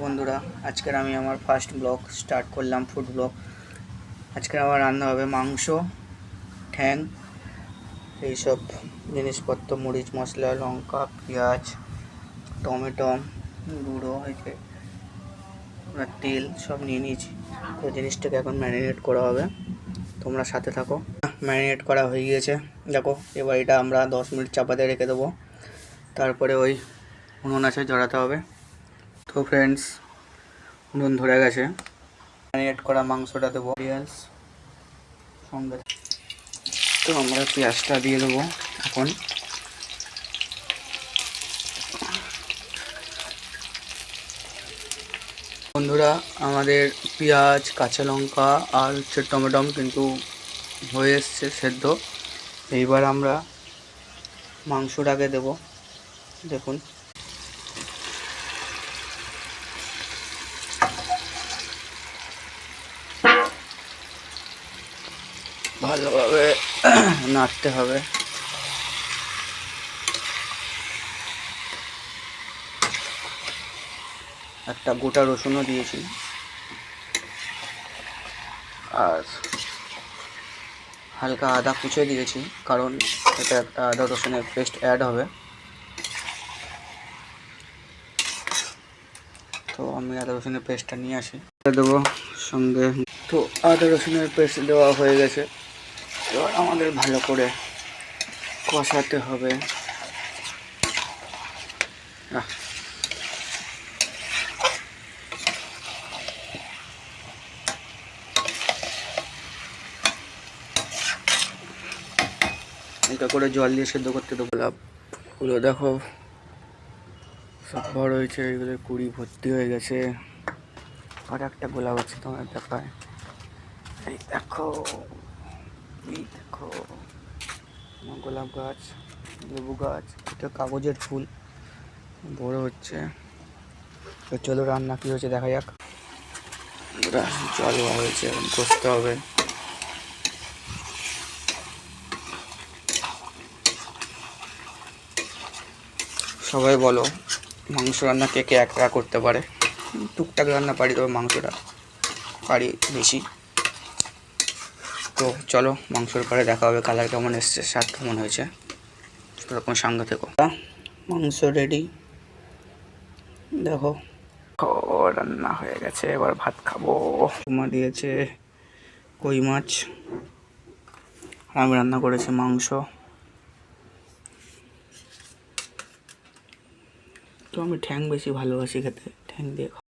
বন্ধুরা, আজকের আমি আমার ফার্স্ট ব্লগ স্টার্ট করলাম, ফুড ব্লগ। আজকের আমার রান্না হবে মাংস, ঠ্যাং, এইসব জিনিসপত্র, মরিচ মশলা, লঙ্কা, পেঁয়াজ, টমেটো, গুঁড়ো হয়েছে, তেল সব নিয়ে নিয়েছি। তো জিনিসটাকে এখন ম্যারিনেট করা হবে, তোমরা সাথে থাকো। ম্যারিনেট করা হয়ে গিয়েছে, দেখো। এবার এটা আমরা 10 মিনিট চাপাতে রেখে দেবো, তারপরে ওই উনুন আছে জড়াতে হবে। তো ফ্রেন্ডস, উনুন ধরে গেছে, ম্যারিনেট করা মাংসটা দেবো, পেঁয়াজ সঙ্গে। তো আমরা পেঁয়াজটা দিয়ে দেবো এখন। বন্ধুরা, আমাদের পেঁয়াজ, কাঁচা লঙ্কা আর টমেটো কিন্তু হয়ে এসছে সেদ্ধ। এইবার আমরা মাংসটাকে দেবো, দেখুন। ভালোভাবে নাড়তে হবে। একটা গোটা রসুনও দিয়েছি, আর হালকা আদা কুচে দিয়েছি, কারণ এটা একটা আদা রসুনের পেস্ট অ্যাড হবে। তো আমি আদা রসুনের পেস্টটা নিয়ে আসি, দেবো সঙ্গে। তো আদা রসুনের পেস্ট দেওয়া হয়ে গেছে, এবার আমাদের ভালো করে কষাতে হবে। এটা করে জল দিয়ে সেদ্ধ করতে দেবো। গোলাপগুলো দেখো সব বড় হয়েছে, এগুলো কুড়ি ভর্তি হয়ে গেছে। আর একটা গোলাপ আছে, তোমার দেখায়, এই দেখো, এই দেখো গোলাপ গাছ, লেবু গাছ। এটা কাগজের ফুল, বড় হচ্ছে। তো চলো রান্না কী হয়েছে দেখা যাক। জল হয়েছে, এখন কষতে হবে। সবাই বলো মাংস রান্না কে কে একা করতে পারে? টুকটাক রান্না পারি, তবে মাংসটা পারি বেশি। তো চলো মাংসর পরে দেখা হবে, কালার কেমন এসছে, স্বাদ কেমন হয়েছে। তখন সঙ্গে থেকো। মাংস রেডি, দেখো রান্না হয়ে গেছে। এবার ভাত খাবো। মা দিয়েছে কই মাছ, আমি রান্না করেছি মাংস। তো আমি ঠ্যাং বেশি ভালোবাসি খেতে, ঠ্যাং দিয়ে